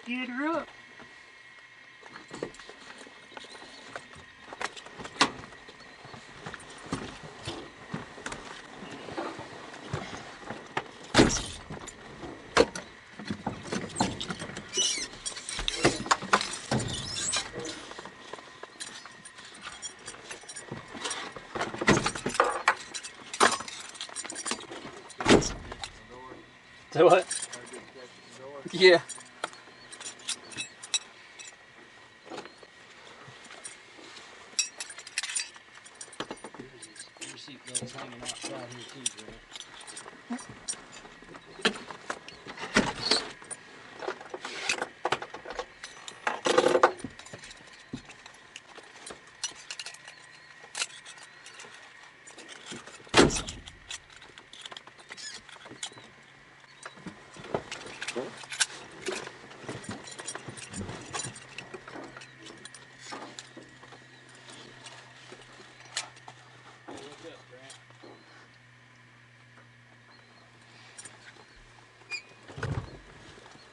Get her up. So what? Yeah. Your seatbelt's hanging outside here too, Grant.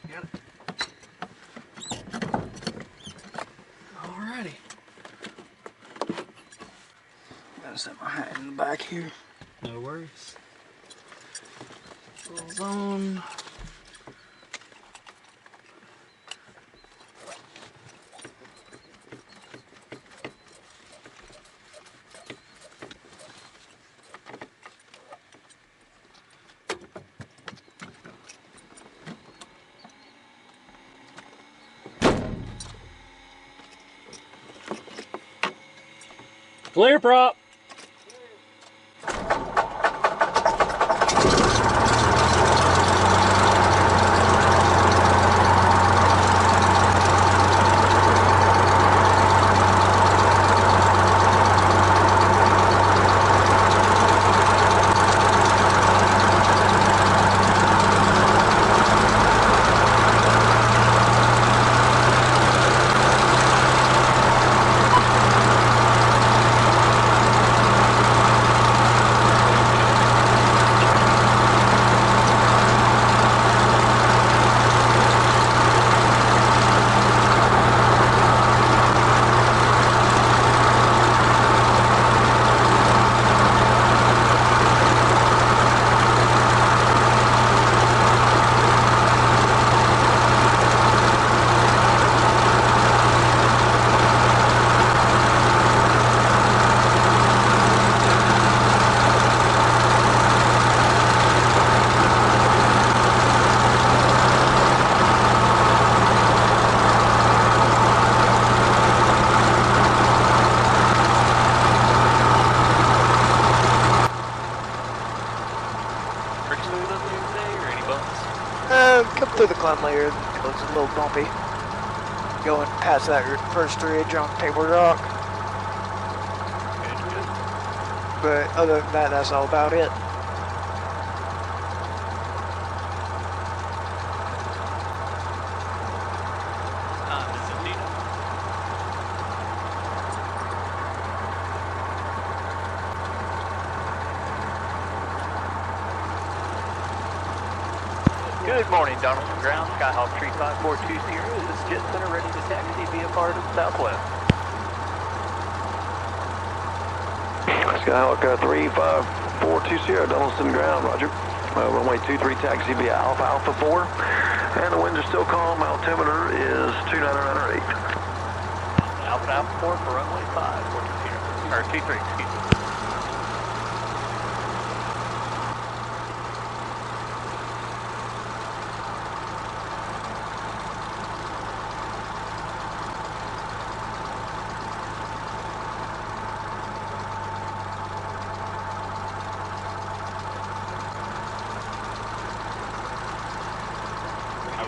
Got it. Alrighty. Gotta set my hat in the back here. No worries. Rolls on. Clear prop. Come through the climb layer, it was a little bumpy. Going past that first ridge on Table Rock. But other than that, that's all about it. Good morning, Donaldson Ground, Skyhawk 35420. This is Jet Center ready to taxi via part of the Southwest. Skyhawk 35420, Donaldson Ground, roger. Runway 23 taxi via Alpha Alpha 4. And the winds are still calm, altimeter is 29908. Alpha Alpha 4 for runway 5, or 23, excuse me.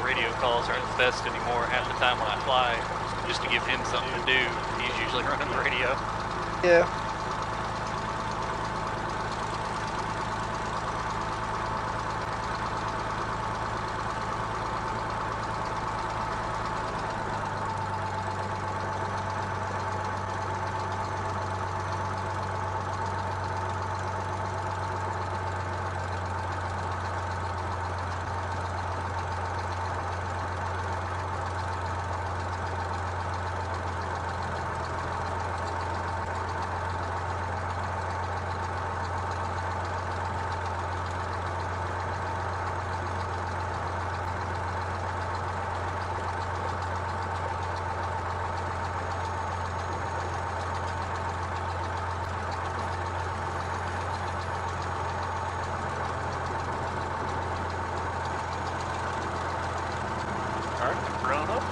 Radio calls aren't the best anymore half the time when I fly, just to give him something to do. He's usually running the radio. Yeah. Alright, run up.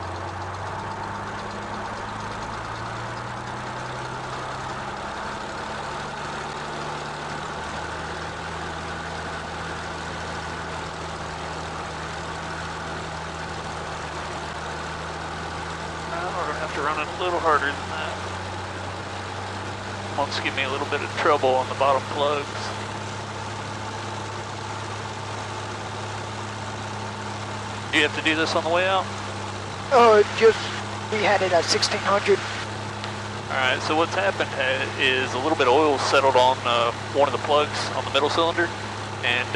Now we're going to have to run it a little harder than that. Wants to give me a little bit of trouble on the bottom plugs. Do you have to do this on the way out? Oh, we had it at 1600. Alright, so what's happened is a little bit of oil settled on one of the plugs on the middle cylinder, and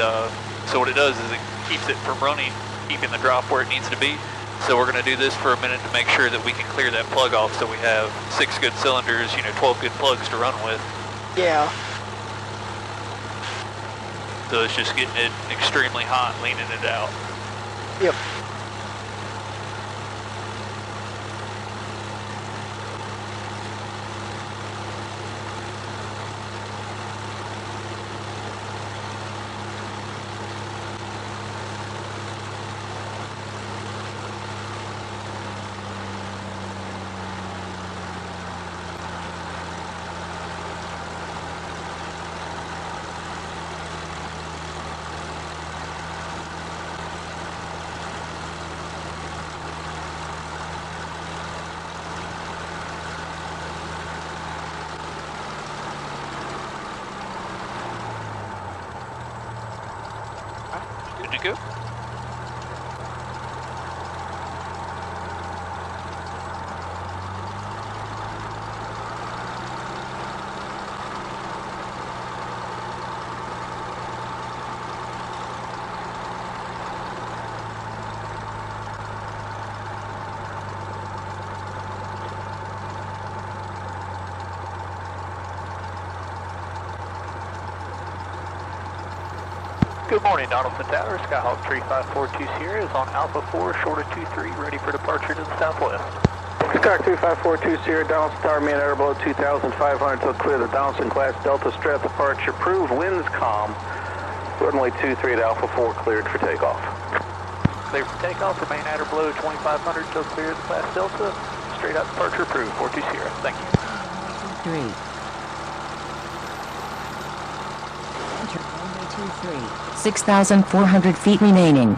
so what it does is it keeps it from running, keeping the drop where it needs to be. So we're going to do this for a minute to make sure that we can clear that plug off so we have 6 good cylinders, 12 good plugs to run with. Yeah. So it's just getting it extremely hot, leaning it out. Yep. Good to go. Good morning, Donaldson Tower. Skyhawk 3542 Sierra is on Alpha 4, short of 23, ready for departure to the southwest. Skyhawk 3542 Sierra, Donaldson Tower, main air below 2,500 till clear the Donaldson class Delta Strat departure. Approved, winds calm. Runway 23 at Alpha 4 cleared for takeoff. Clear for takeoff, remain at or below 2,500 till clear the class Delta. Straight out departure approved, 42 Sierra. Thank you. 3. Enter runway 23. 6,400 feet remaining.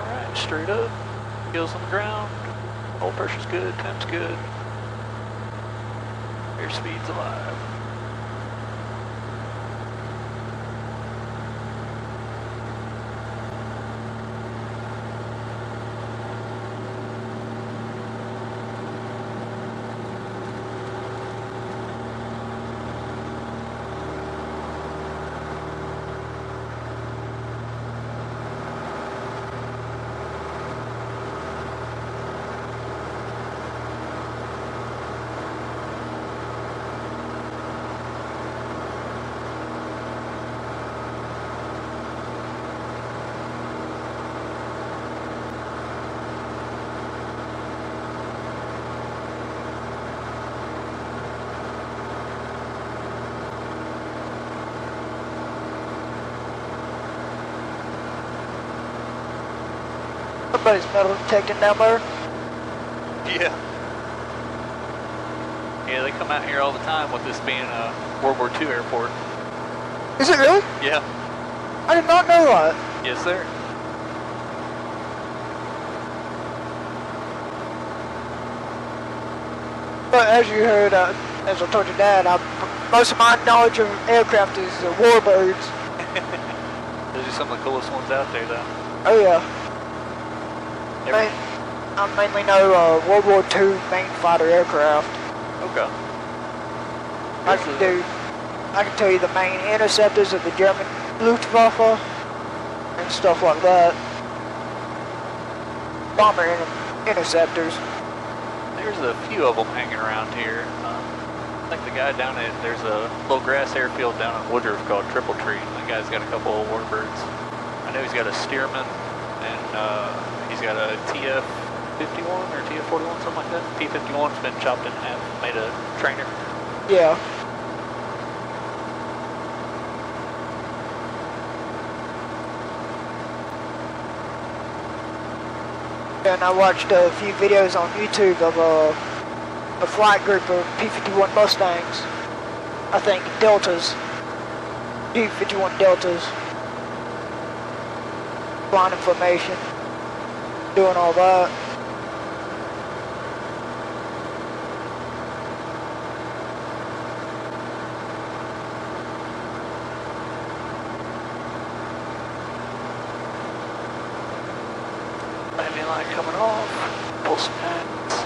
Alright, straight up. Gills on the ground. Oil pressure's good, temp's good. Airspeed's alive. Somebody's metal detecting down there. Yeah. Yeah, they come out here all the time with this being a World War II airport. Is it really? Yeah. I did not know that. Yes, sir. But as you heard, as I told your dad, most of my knowledge of aircraft is warbirds. Those are some of the coolest ones out there, though. Oh yeah. I mainly know World War II main fighter aircraft. Okay. I can tell you the main interceptors of the German Luftwaffe and stuff like that. Bomber interceptors. There's a few of them hanging around here. I think the guy down at, there's a little grass airfield down in Woodruff called Triple Tree. That guy's got a couple of warbirds. I know he's got a Stearman and he's got a TF T51 or TF41, something like that. T51's been chopped in half, made a trainer. Yeah. And I watched a few videos on YouTube of a flight group of P-51 Mustangs. I think Deltas. P-51 Deltas. Flying in formation. Doing all that. Landing line coming off. Pull some packs.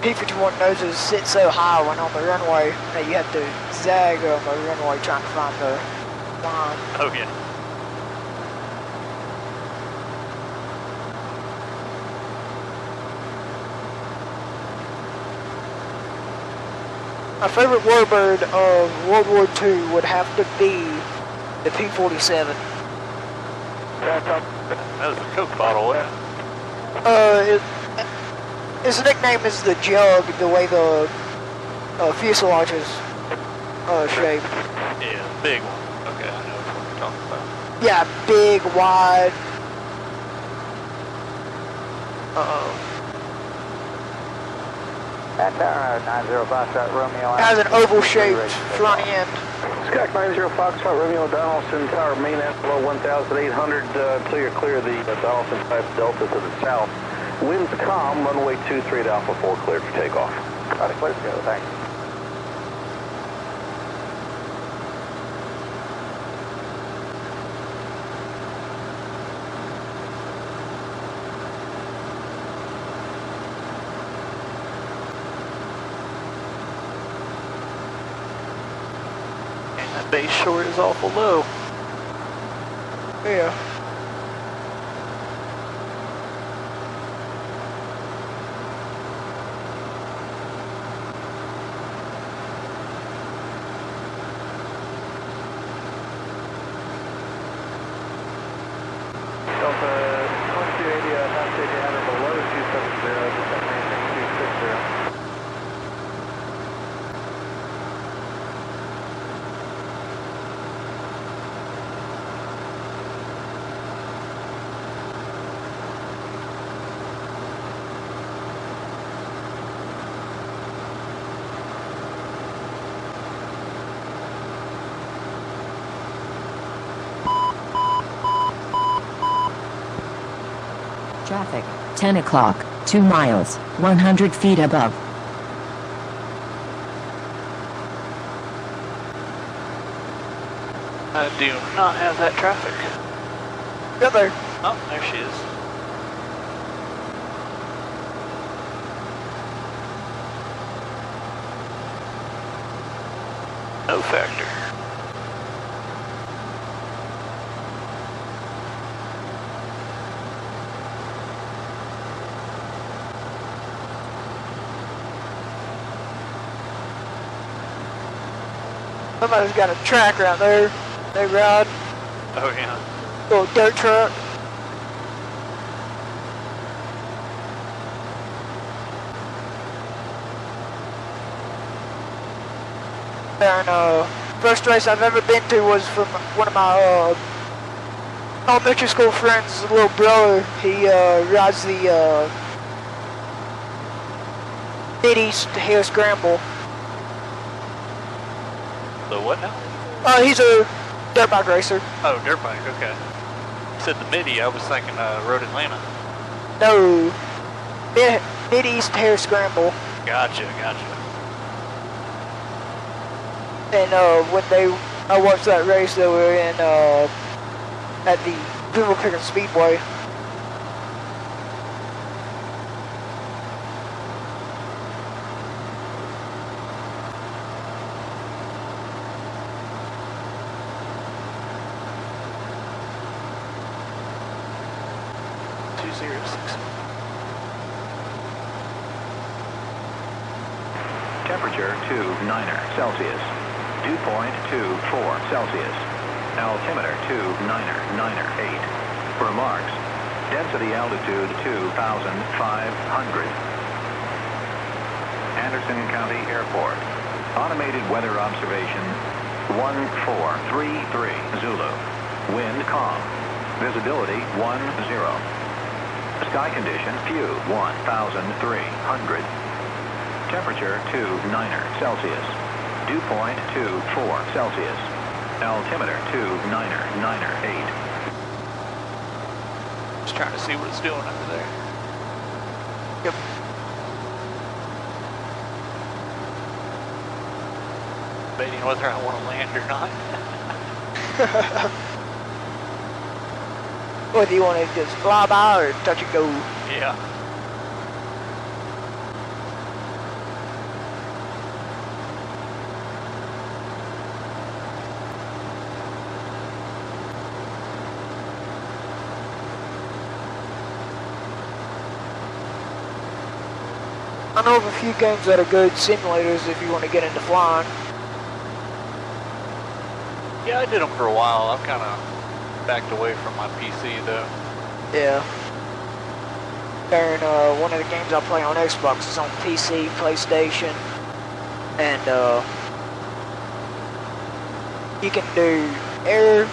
P-51 noses sit so high when on the runway that you have to zag on the runway trying to find the line. Oh yeah. My favorite warbird of World War II would have to be the P-47. That was a Coke bottle, wasn't it? His nickname is the Jug, the way the fuselage is shaped. Yeah, big one. Okay, I know what you're talking about. Yeah, big, wide. At tower 905 shot Romeo. Has an oval-shaped front end. Skyhawk 90 Foxtrot Romeo Donaldson Tower main at below 1,800 until you're clear of the Donaldson type Delta to the south. Winds calm, runway 23 at Alpha 4 cleared for takeoff. Got it, clear to go, thanks. And that base short is awful low. Yeah. Traffic, 10 o'clock, 2 miles, 100 feet above. I do not have that traffic. Get there. Oh, there she is. No factor. Somebody's got a track right there. They ride. Oh yeah. Little dirt truck. And first race I've ever been to was from one of my elementary school friends' little brother. He rides the Mid-East Hill Scramble. The what now? He's a dirt bike racer. Oh, dirt bike, okay. You said the Midi, I was thinking Road Atlanta. No, Mid-East Hair Scramble. Gotcha. And when I watched that race, they were in at the People picking Speedway. Temperature 29 Celsius. Dew point 24 Celsius. Altimeter 2998. Remarks. Density altitude 2,500. Anderson County Airport. Automated weather observation 1433 Zulu. Wind calm. Visibility 10. Sky condition few 1,300. Temperature 29 Celsius. Dew point 24 Celsius. Altimeter 2998. Just trying to see what it's doing under there. Yep. Debating whether I want to land or not. Whether you want to just fly by or touch and go. Yeah. I know of a few games that are good simulators if you want to get into flying. Yeah, I did them for a while. I've kind of backed away from my PC though. Yeah. And one of the games I play on Xbox is on PC, PlayStation, and you can do air,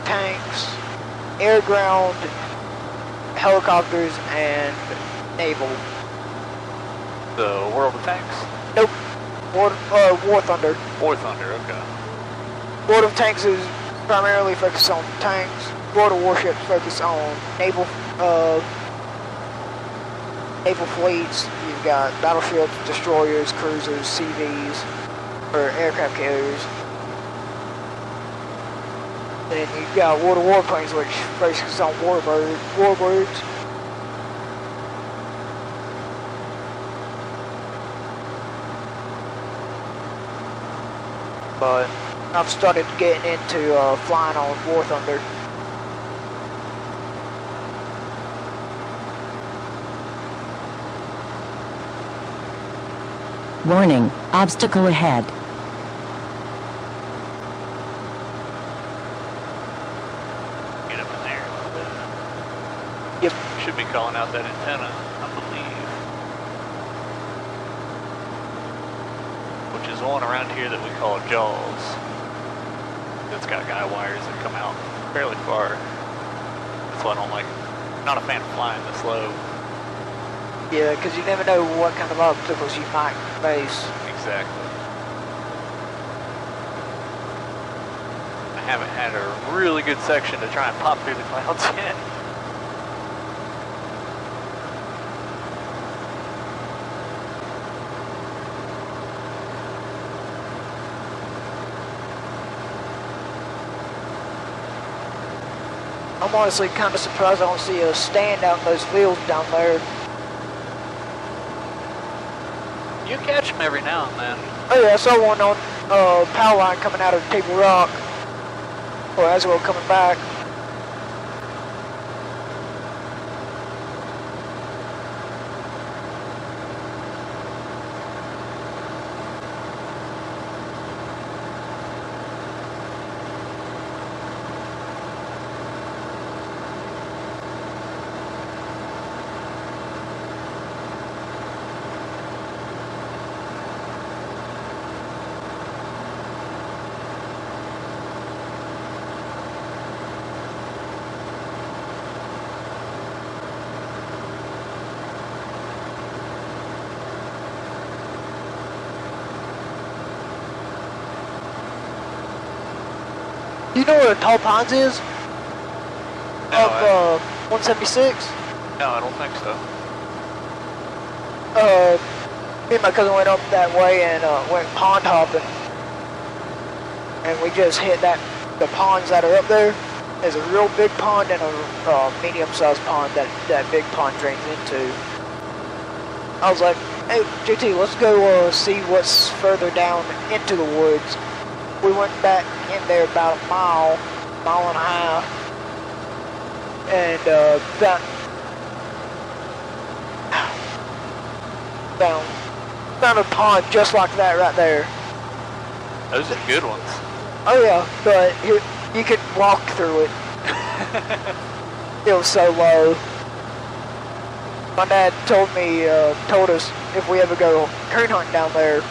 tanks, air ground, helicopters, and naval. The World of Tanks? Nope. War Thunder. War Thunder, okay. World of Tanks is primarily focused on tanks. World of Warships focus on naval fleets. You've got battleships, destroyers, cruisers, CVs, or aircraft carriers. Then you've got World of Warplanes, which focuses on warbirds. But I've started getting into flying on War Thunder. Warning, obstacle ahead. Get up in there a little bit. Yep. Should be calling out that antenna, I believe. Which is one around here that we call Jaws. It's got guy wires that come out fairly far. That's why I don't like, not a fan of flying this low. Yeah, because you never know what kind of obstacles you might face. Exactly. I haven't had a really good section to try and pop through the clouds yet. I'm honestly kind of surprised I don't see a stand out in those fields down there. You catch them every now and then. Oh yeah, I saw one on power line coming out of Table Rock. Or as well coming back. Do you know where Tall Pines is? No, Up 176? No, I don't think so. Me and my cousin went up that way and went pond hopping. And we just hit the ponds that are up there. There's a real big pond and a medium-sized pond that big pond drains into. I was like, hey, JT, let's go see what's further down into the woods. We went back in there about a mile and a half, and found a pond just like that right there. Those are good ones. Oh yeah, but you could walk through it. It was so low. My dad told us if we ever go coon hunting down there,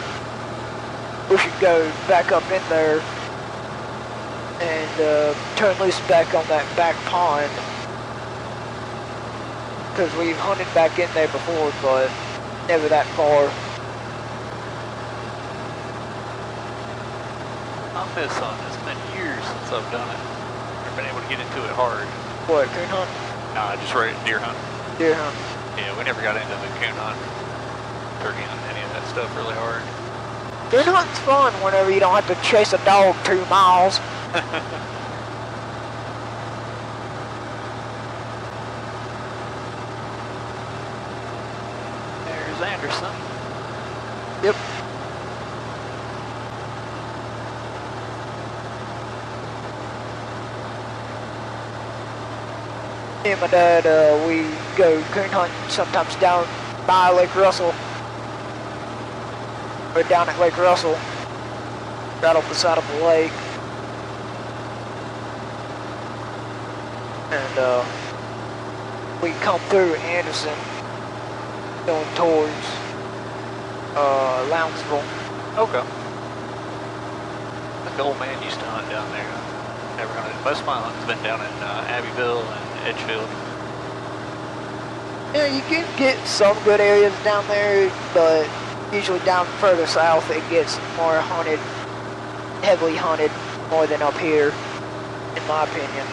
we should go back up in there and turn loose back on that back pond. Because we've hunted back in there before, but never that far. I miss hunting. It's been years since I've done it. I've been able to get into it hard. What, coon hunt? Nah, just right deer hunt. Deer hunt. Yeah, we never got into the coon hunt, turkey hunt, any of that stuff really hard. Deer hunting's fun whenever you don't have to chase a dog 2 miles. There's Anderson. Yep. Me and my dad, we go coon hunting sometimes down by Lake Russell. Or down at Lake Russell. Right off the side of the lake. And we come through Anderson going towards Lounsville. Okay. The old man used to hunt down there. Never hunted. Most of my hunting's been down in Abbeville and Edgefield. Yeah, you can get some good areas down there, but usually down further south it gets more hunted, heavily hunted, more than up here, in my opinion.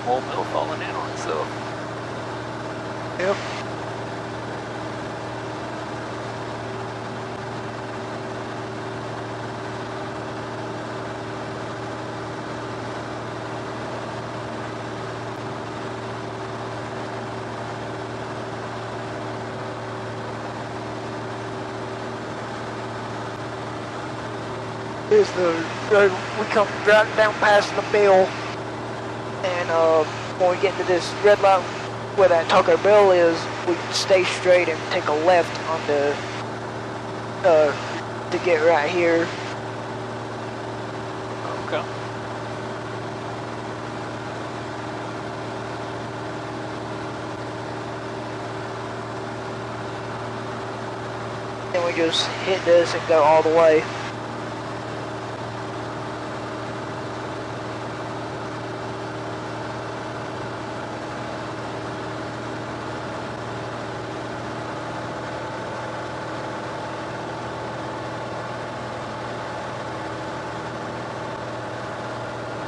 Old mill falling in on itself. Yep. Here's the road. We come right down past the mill. And when we get into this red light where that Taco Bell is, we stay straight and take a left on the to get right here. Okay. Then we just hit this and go all the way.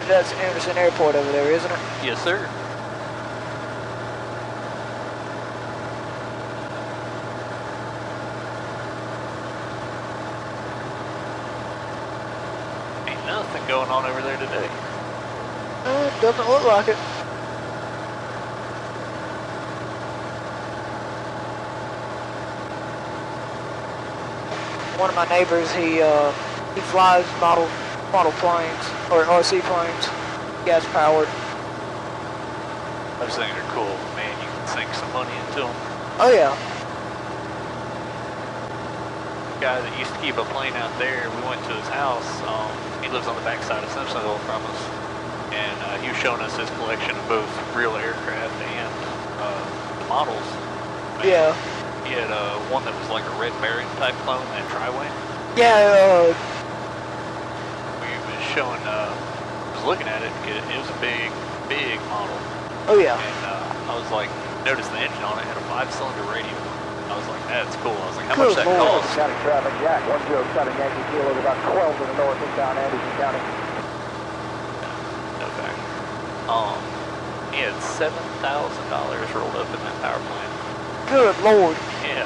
That's Anderson Airport over there, isn't it? Yes, sir. Ain't nothing going on over there today. Doesn't look like it. One of my neighbors, he flies model planes, or RC planes, gas powered. Those things are cool. Man, you can sink some money into them. Oh yeah. Guy that used to keep a plane out there, we went to his house. He lives on the backside of Simpsonville from us. And he was showing us his collection of both real aircraft and models. Man, Yeah. He had one that was like a Red Baron type clone, that tri-wing. Yeah, Showing, it was looking at it, it was a big, big model. Oh yeah. And I was like, noticed the engine on it had a 5-cylinder radio. I was like, that's cool. I was like, how Good much that Lord. cost? County traffic, Jack 107 Yankee Kilo is about 12 to the north eastbound Anderson County. No fact. He had $7,000 rolled up in that power plant. Good Lord. Yeah.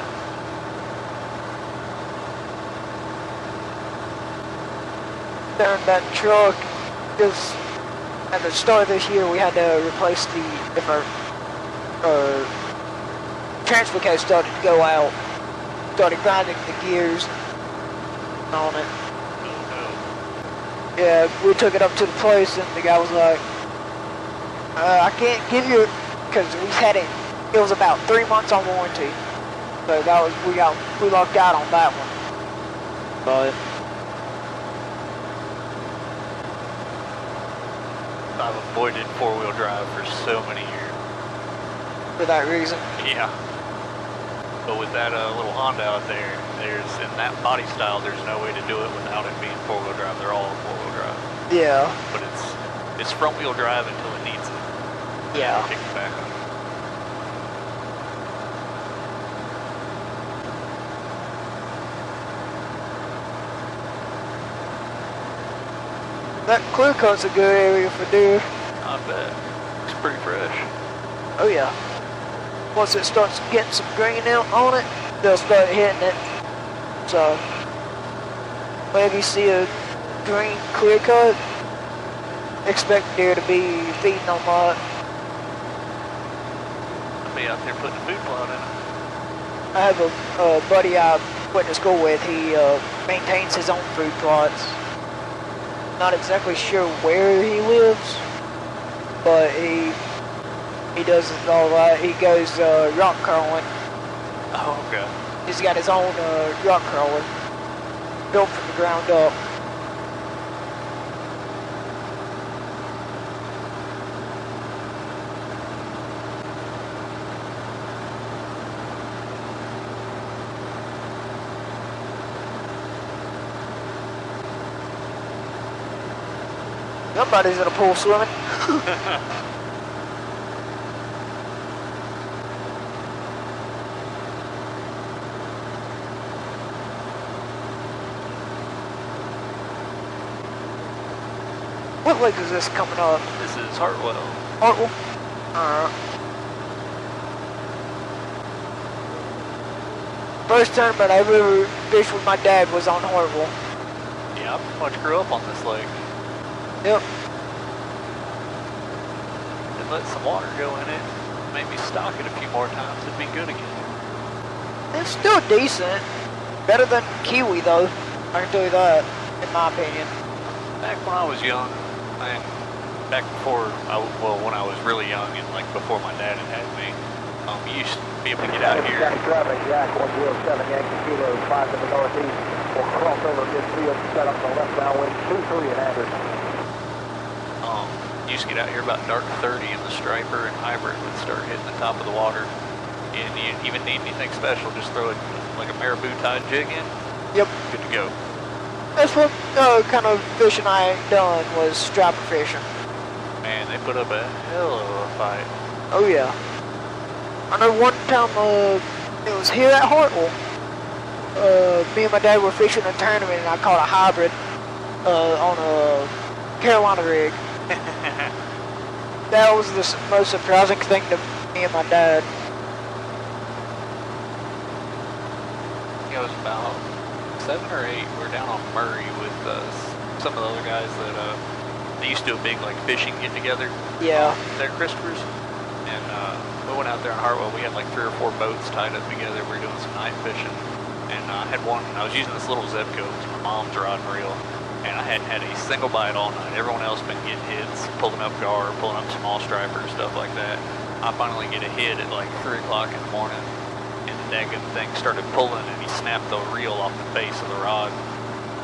During that truck, because at the start of this year we had to replace if our transfer case started to go out, started grinding the gears on it. Oh Yeah, we took it up to the place and the guy was like, I can't give you it, because we had it, it was about 3 months on warranty. So that was, we lucked out on that one. But I've avoided 4-wheel drive for so many years. for that reason. Yeah. But with that little Honda out there, in that body style, there's no way to do it without it being 4-wheel drive. They're all 4-wheel drive. Yeah. But it's front-wheel drive until it needs it. Yeah. Kick it back up. That clear coat's a good area for deer. I bet. It's pretty fresh. Oh yeah. Once it starts getting some green out on it, they'll start hitting it. So, whenever you see a green clear cut, expect deer to be feeding on that. I'll be out there putting a food plot in it. I have a buddy I went to school with. He maintains his own food plots. Not exactly sure where he lives, but he does it all right. He goes rock crawling. Oh, okay. He's got his own rock crawler built from the ground up. Somebody's in a pool swimming. What lake is this coming up? This is Hartwell. Hartwell? Alright. First tournament I ever fished with my dad was on Hartwell. Yeah, I pretty much grew up on this lake. Yep. And let some water go in it. Maybe stock it a few more times. It'd be good again. It's still decent. Better than Kiwi though. I can tell you that, in my opinion. Back when I was young, and back before, when I was really young and like before my dad had me, you used to be able to get out here. County traffic, Jack 107 Yankee Kilo 5 to the northeast. We'll cross over midfield, set up the left-bound wind 23 and Anderson. You used to get out here about dark 30 and the striper and hybrid would start hitting the top of the water. And you didn't even need anything special, just throw it like a marabou tied jig in. Yep. Good to go. That's what kind of fishing I done was striper fishing. Man, they put up a hell of a fight. Oh yeah. I know one time it was here at Hartwell. Me and my dad were fishing a tournament and I caught a hybrid on a Carolina rig. That was the most surprising thing to me and my dad. It was about 7 or 8. We were down on Murray with some of the other guys that they used to do a big like fishing get together. Yeah. There at Christopher's, and we went out there in Hartwell. We had like 3 or 4 boats tied up together. We were doing some night fishing, and I had one. I was using this little Zebco. It was my mom's rod and reel, and I hadn't had a single bite all night. Everyone else been getting hits, pulling up gar, pulling up small striper, stuff like that. I finally get a hit at like 3 o'clock in the morning. And the daggum thing started pulling and he snapped the reel off the face of the rod.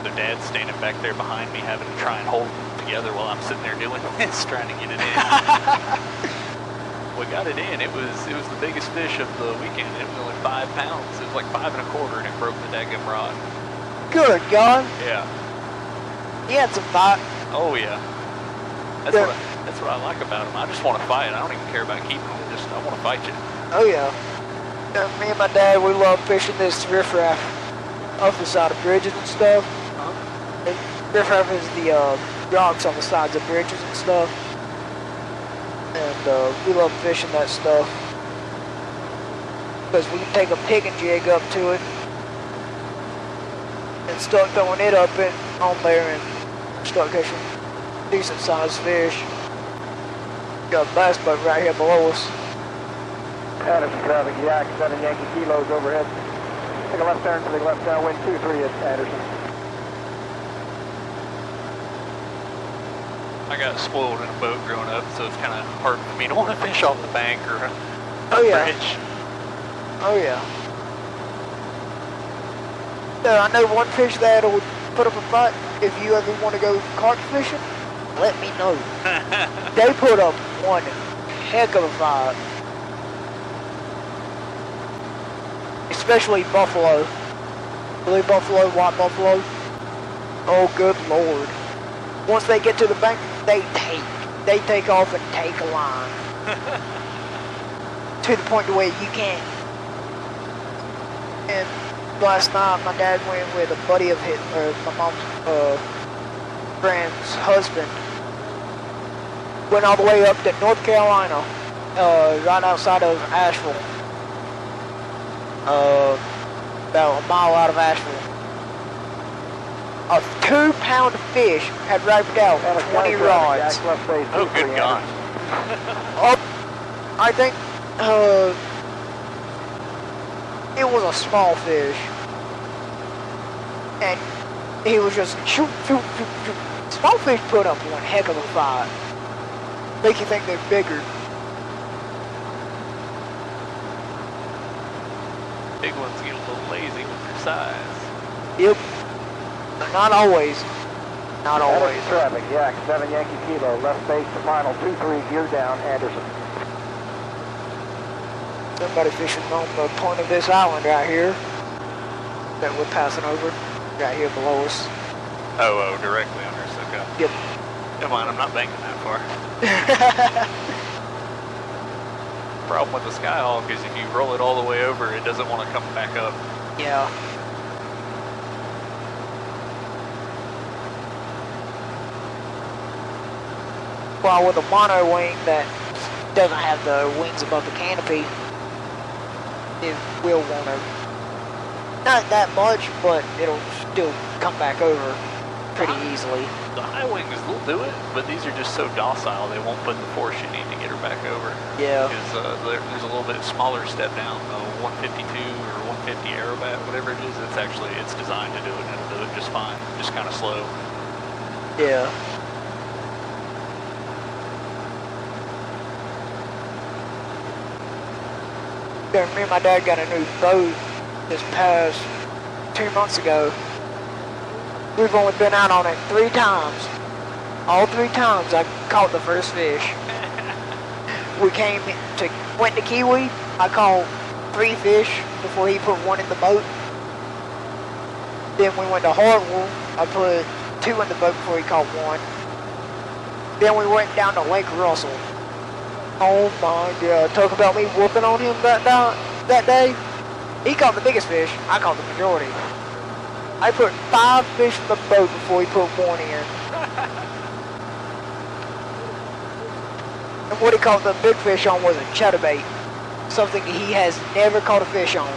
The dad's standing back there behind me having to try and hold it together while I'm sitting there doing this, trying to get it in. We got it in. It was the biggest fish of the weekend. It was only 5 pounds. It was like 5 1/4 and it broke the daggum rod. Good God. Yeah. He had some bite. Oh yeah. That's what I like about them. I just want to fight. I don't even care about keeping them. I want to fight you. Oh yeah. Me and my dad, we love fishing this riffraff off the side of bridges and stuff. Riffraff is the rocks on the sides of bridges and stuff. And we love fishing that stuff. Because we can take a pig and jig up to it and start throwing it up on there and start catching decent sized fish. Got a bass boat right here below us. Anderson traffic, Yak, 7 Yankee kilos overhead. Take a left turn to the left downwind, 2-3 at Anderson. I got spoiled in a boat growing up, so it's kind of hard for me to want to fish off the bank or a bridge. Oh yeah. I know one fish that would put up a fight. If you ever want to go carp fishing, let me know. They put up one heck of a fight. Especially buffalo. Blue buffalo, white buffalo. Oh good lord. Once they get to the bank, they take off and take a line. To the point where you can't. And last night my dad went with a buddy of his, my mom's friend's husband. Went all the way up to North Carolina, right outside of Asheville. About a mile out of Asheville. A 2-pound fish had wrapped out 20 rods. Oh, good God. I think it was a small fish. And he was just shoot. Small fish put up one heck of a fight. Make you think they're bigger. Big ones get a little lazy with their size. Yep. But not always. Not always. Traffic, Yak, 7 Yankee Kilo, left base to final, 2-3, gear down, Anderson. Somebody fishing on the point of this island right here that we're passing over, right here below us. Oh, directly under us, okay. Yep. Come on, I'm not banking that far. Problem with the Skyhawk is if you roll it all the way over, it doesn't want to come back up. Yeah. Well, with a mono wing that doesn't have the wings above the canopy, it will want to, not that much, but it'll still come back over pretty easily. The high wings will do it, but these are just so docile they won't put the force you need to get her back over. Yeah. Because there's a little bit smaller step down, 152 or 150 Aerobat, whatever it is. It's designed to do it, and it'll do it just fine, just kind of slow. Yeah. Me and my dad got a new boat this past 2 months ago. We've only been out on it 3 times. All 3 times I caught the first fish. We went to Kiwi. I caught 3 fish before he put 1 in the boat. Then we went to Hartwell. I put 2 in the boat before he caught 1. Then we went down to Lake Russell. Oh my God, talk about me whooping on him that day. He caught the biggest fish, I caught the majority. I put 5 fish in the boat before he put 1 in. And what he caught the big fish on was a chatterbait. Something he has never caught a fish on.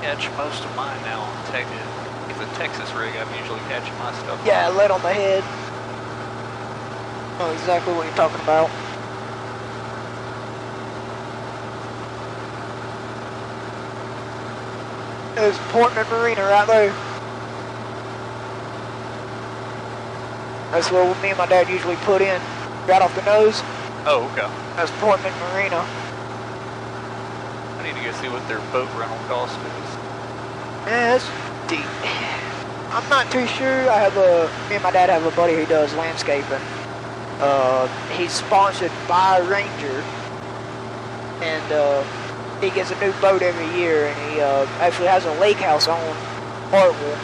Catch most of mine now on the Texas rig. I'm usually catching my stuff. Yeah, lead on the head. Know exactly what you're talking about. There's Portman Marina right there. That's where me and my dad usually put in, right off the nose. Oh, okay. That's Portman Marina. I need to go see what their boat rental cost is. Yeah, it's deep. I'm not too sure. Me and my dad have a buddy who does landscaping. He's sponsored by Ranger, and he gets a new boat every year, and he actually has a lake house on Hartwell.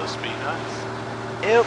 Must be nice. Yep.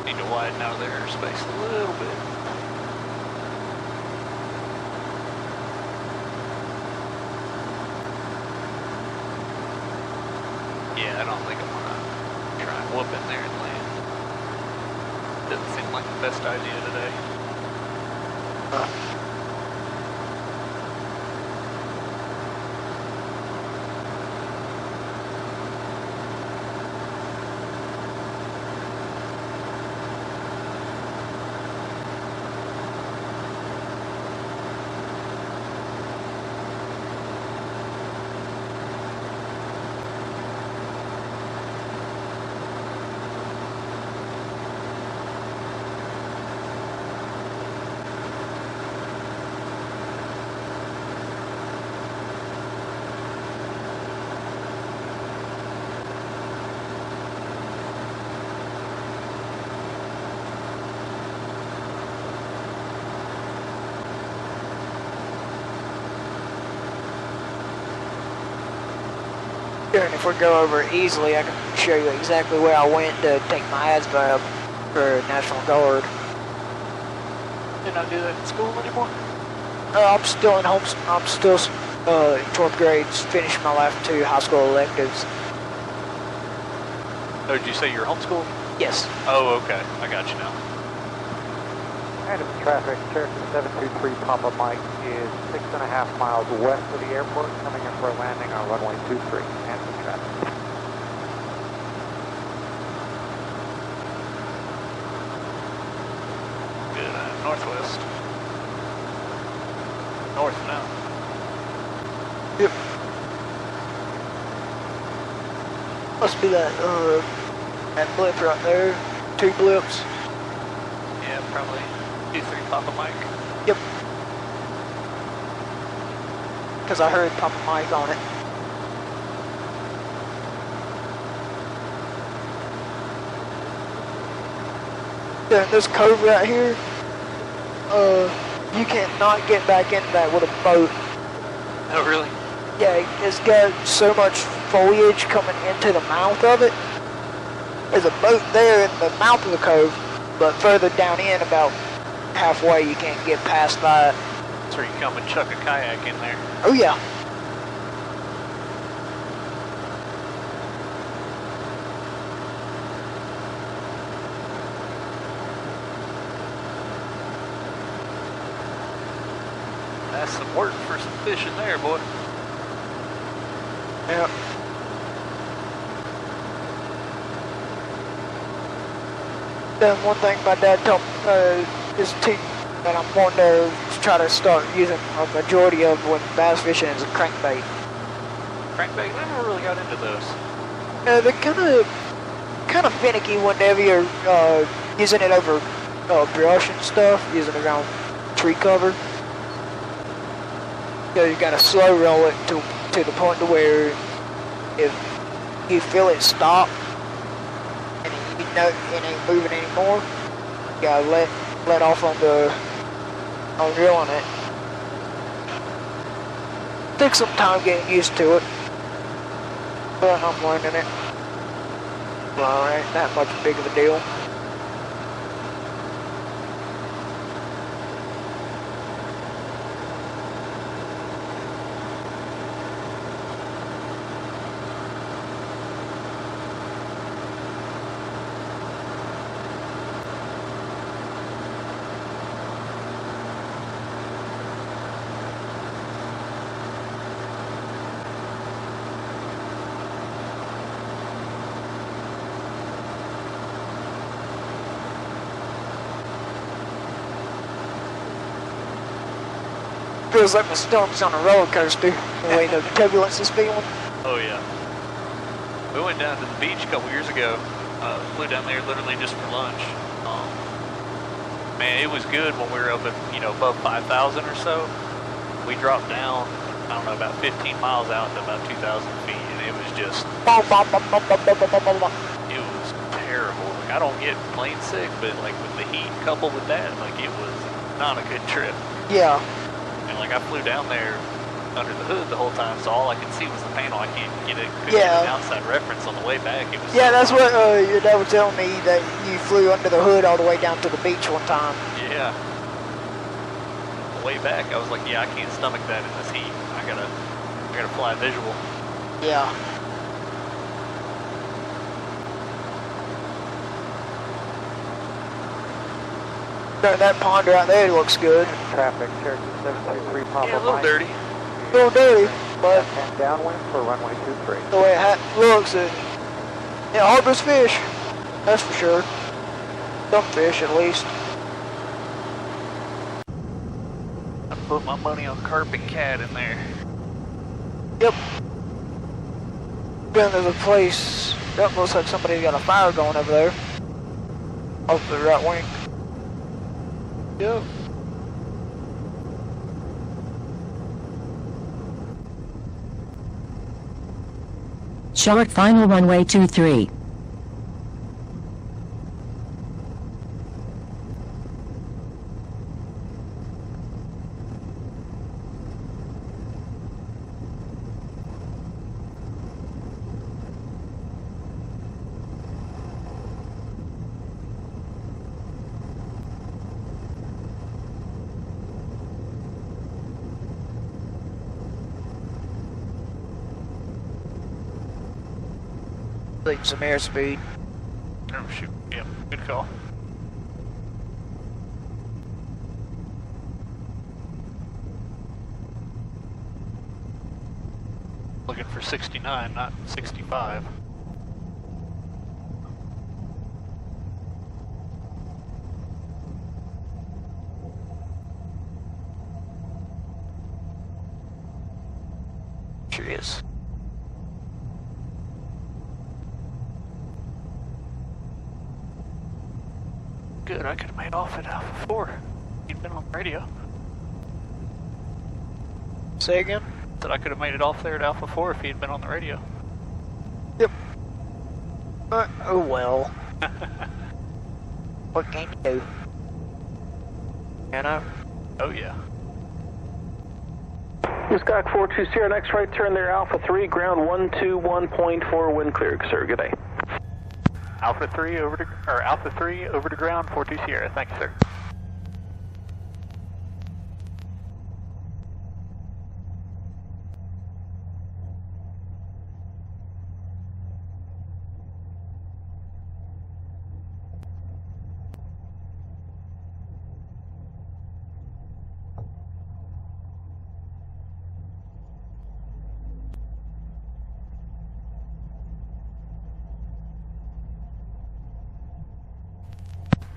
Need to widen out of their airspace a little bit. Yeah, I don't think I'm gonna try and whoop in there and land. Doesn't seem like the best idea today. And if we go over it easily, I can show you exactly where I went to take my ASVAB for National Guard. Did not do that in school anymore? I'm still in home. I'm still in 12th grade, finishing my last 2 high school electives. Oh, did you say you're homeschooled? Yes. Oh, okay. I got you now. Adam traffic, Cherokee 723 Papa Mike is 6.5 miles west of the airport, coming in for a landing on runway 23. Handsome traffic. Good. Northwest. North now. Yep. Must be that blip right there. 2 blips. Yeah, probably 23 Papa Mike. Yep. Because I heard Papa Mike on it. Yeah, this cove right here, you can't not get back into that with a boat. Oh, really? Yeah, it's got so much foliage coming into the mouth of it. There's a boat there in the mouth of the cove, but further down in, about halfway, you can't get past that. So you come and chuck a kayak in there. Oh yeah. That's some work for some fish in there, boy. Yeah. Then one thing my dad told me is that I'm wanting to try to start using a majority of when bass fishing is a crankbait. Crankbait? I never really got into those. They're kind of finicky whenever you're using it over brush and stuff, using it around tree cover. So you gotta slow roll it to the point to where if you feel it stop and you know it ain't moving anymore, you gotta let off on drilling it. Takes some time getting used to it, but I'm learning it. Well, it ain't that much big of a deal. Feels like my stomach's on a roller coaster, the way the turbulence is feeling. Oh yeah. We went down to the beach a couple years ago. Flew down there literally just for lunch. Man, it was good when we were up at, above 5,000 or so. We dropped down, I don't know, about 15 miles out to about 2,000 feet, and it was just, it was terrible. Like, I don't get plane sick, but like with the heat coupled with that, like it was not a good trip. Yeah. And like I flew down there under the hood the whole time, so all I could see was the panel. I couldn't get an outside reference on the way back. It was that's what your dad was telling me, that you flew under the hood all the way down to the beach one time. Yeah. The way back, I was like, yeah, I can't stomach that in this heat. I gotta fly visual. Yeah. That pond right there looks good. Traffic, Cherokee 723 Papa Yeah, a little Mike. dirty. A little dirty, but And downwind for runway 23. the way it looks, it harbors fish. That's for sure. Some fish, at least. I put my money on carpet cat in there. Yep. Then there's a place that looks like somebody's got a fire going over there. Off the right wing. Yep. Short final runway 23. Like some airspeed. Oh shoot, yep, good call. Looking for 69, not 65. Sure is. Good, I could have made off at Alpha 4. You'd been on the radio. Say again? Said I could have made it off there at Alpha 4 if he'd been on the radio. Yep. Oh well. What can you do? You know? Oh yeah. Skyhawk 42 Sierra, next right turn there, Alpha 3, ground 121.4, wind clear, sir. Good day. Alpha 3 over to ground, 42 Sierra. Thank you, sir.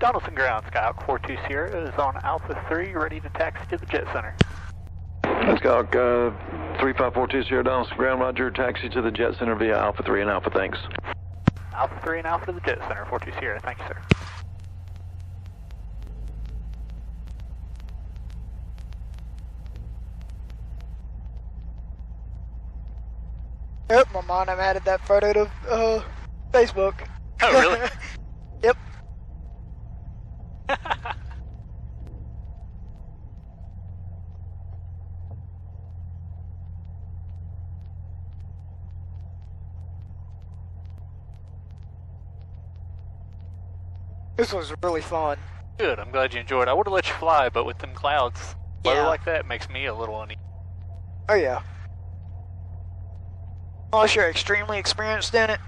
Donaldson ground, Skyhawk 42 Sierra is on Alpha 3, ready to taxi to the jet center. Skyhawk 3542 Sierra, Donaldson ground, roger, taxi to the jet center via Alpha 3 and Alpha, thanks. Alpha 3 and Alpha to the jet center, 42 Sierra. Thank you, sir. Yep, my mom added that photo to Facebook. Oh, really? Yep. This was really fun. Good, I'm glad you enjoyed. I would have let you fly, but with them clouds, weather Yeah. like that makes me a little uneasy. Oh yeah. Unless you're extremely experienced in it.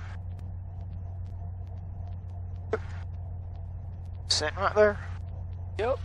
Sitting right there. Yep.